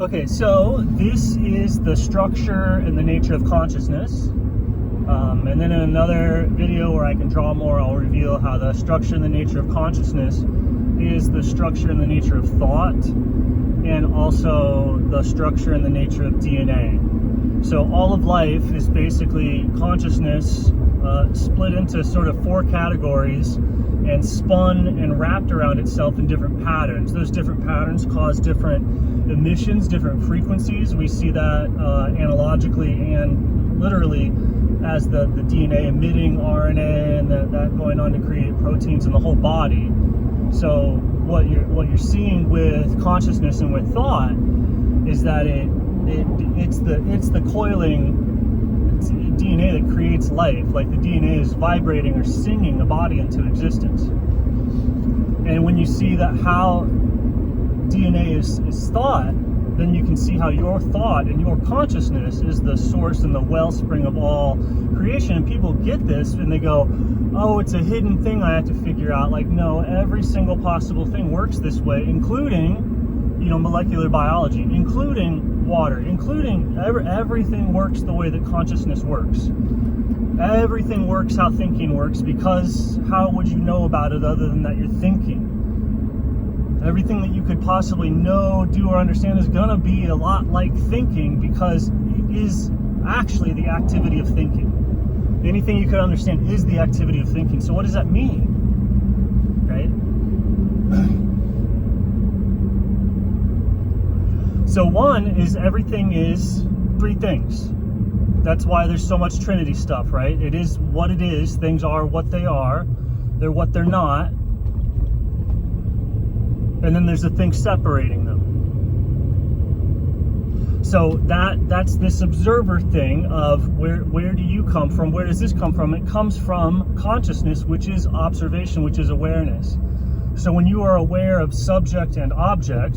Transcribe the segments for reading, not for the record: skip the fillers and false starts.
Okay, so this is the structure and the nature of consciousness. And then in another video where I can draw more, I'll reveal how the structure and the nature of consciousness is the structure and the nature of thought, and also the structure and the nature of DNA. So all of life is basically consciousness split into sort of four categories and spun and wrapped around itself in different patterns. Those different patterns cause different emissions, different frequencies. We see that analogically and literally as the DNA emitting RNA and that going on to create proteins in the whole body. So what you're seeing with consciousness and with thought is that it's the coiling DNA that creates life. Like the DNA is vibrating or singing a body into existence. And when you see that how DNA is thought, then you can see how your thought and your consciousness is the source and the wellspring of all creation. And people get this and they go, oh, it's a hidden thing I have to figure out. Like, no, every single possible thing works this way, including, molecular biology, including water, including everything works the way that consciousness works. Everything works how thinking works, because how would you know about it other than that you're thinking? Everything that you could possibly know, do, or understand is going to be a lot like thinking, because it is actually the activity of thinking. Anything you could understand is the activity of thinking. So what does that mean? Right? So one is everything is three things. That's why there's so much Trinity stuff, right? It is what it is. Things are what they are. They're what they're not. And then there's a thing separating them. So that's this observer thing of where do you come from? Where does this come from? It comes from consciousness, which is observation, which is awareness. So when you are aware of subject and object,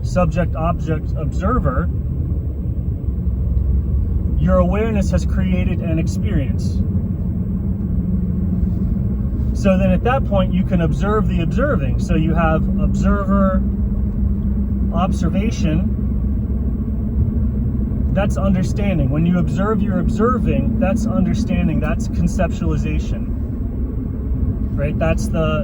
subject, object, observer, your awareness has created an experience. So then at that point you can observe the observing. So you have observer, observation, that's understanding. When you observe your observing, that's understanding, that's conceptualization. Right? That's the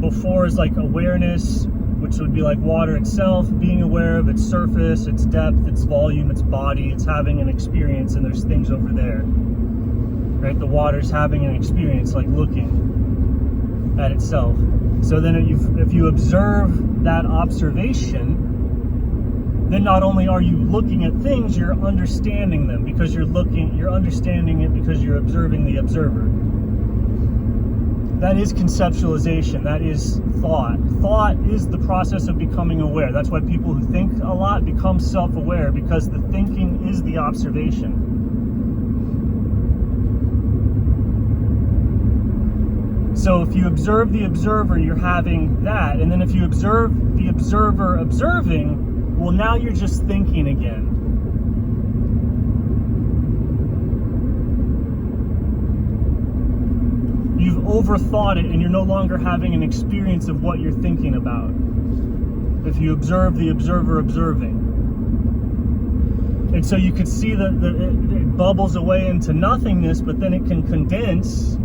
before is like awareness, which would be like water itself, being aware of its surface, its depth, its volume, its body, it's having an experience, and there's things over there. Right? The water's having an experience, like looking at itself. So then if you observe that observation, then not only are you looking at things, you're understanding them, because you're understanding it because you're observing the observer. That is conceptualization. That is thought. Thought is the process of becoming aware. That's why people who think a lot become self-aware, because the thinking is the observation. So if you observe the observer, you're having that. And then if you observe the observer observing, well, now you're just thinking again. You've overthought it, and you're no longer having an experience of what you're thinking about. If you observe the observer observing. And so you could see that it bubbles away into nothingness, but then it can condense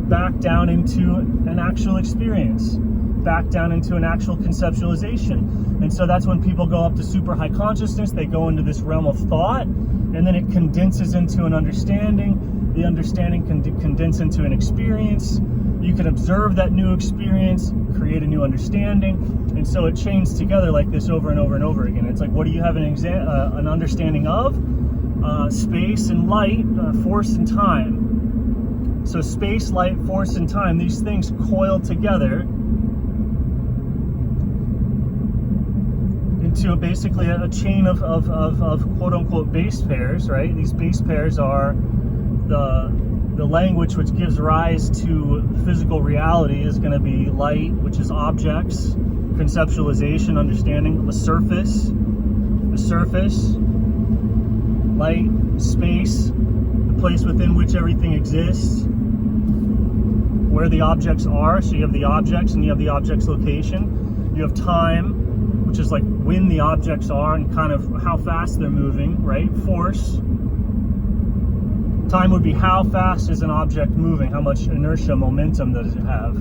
back down into an actual experience, back down into an actual conceptualization. And so that's when people go up to super high consciousness, they go into this realm of thought, and then it condenses into an understanding. The understanding can condense into an experience. You can observe that new experience, create a new understanding, and so it chains together like this over and over and over again. It's like, what do you have an understanding of? Space and light, force and time. So space, light, force, and time, these things coil together into basically a chain of quote-unquote base pairs, right? These base pairs are the language which gives rise to physical reality is going to be light, which is objects, conceptualization, understanding, the surface, light, space, the place within which everything exists, where the objects are. So you have the objects and you have the object's location. You have time, which is like when the objects are and kind of how fast they're moving, right? Force. Time would be how fast is an object moving, how much inertia, momentum does it have.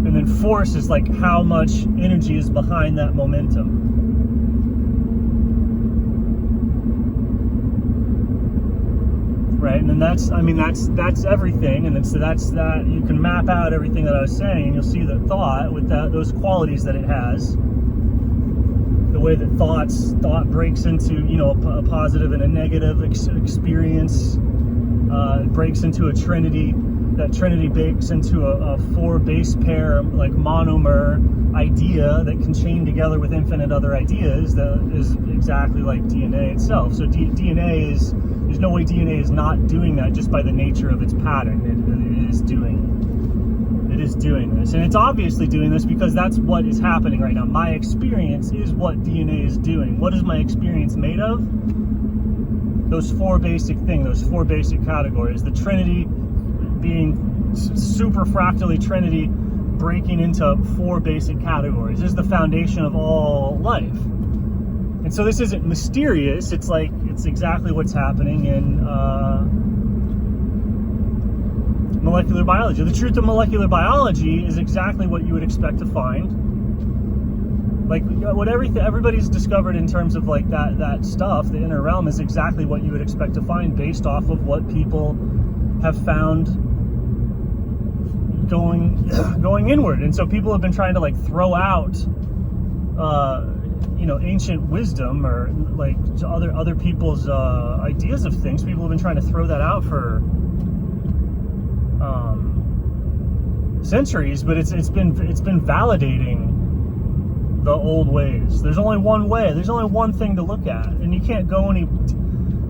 And then force is like how much energy is behind that momentum. Right, and then that's everything, and that's that you can map out everything that I was saying, and you'll see that thought with those qualities that it has, the way that thought breaks into, you know, a positive and a negative experience, it breaks into a trinity. That trinity bakes into a four base pair, like monomer idea that can chain together with infinite other ideas that is exactly like DNA itself. So DNA is, there's no way DNA is not doing that just by the nature of its pattern. It is doing this. And it's obviously doing this because that's what is happening right now. My experience is what DNA is doing. What is my experience made of? Those four basic things, those four basic categories. The trinity being super fractally trinity, breaking into four basic categories. This is the foundation of all life. And so this isn't mysterious. It's like, it's exactly what's happening in molecular biology. The truth of molecular biology is exactly what you would expect to find. Like what everybody's discovered in terms of like that stuff, the inner realm, is exactly what you would expect to find based off of what people have found going inward. And so people have been trying to like throw out you know, ancient wisdom or like other people's ideas of things. People have been trying to throw that out for centuries, but it's been validating the old ways. There's only one way. There's only one thing to look at, and you can't go any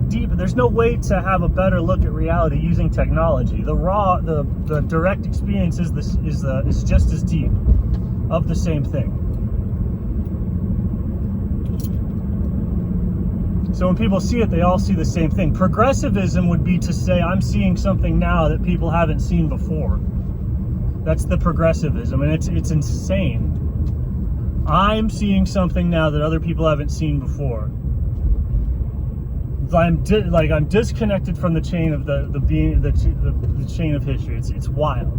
deeper. There's no way to have a better look at reality using technology. The direct experience is just as deep of the same thing. So when people see it, they all see the same thing. Progressivism would be to say, I'm seeing something now that people haven't seen before. That's the progressivism, and it's insane. I'm seeing something now that other people haven't seen before. I'm disconnected from the chain of the chain of history. It's wild.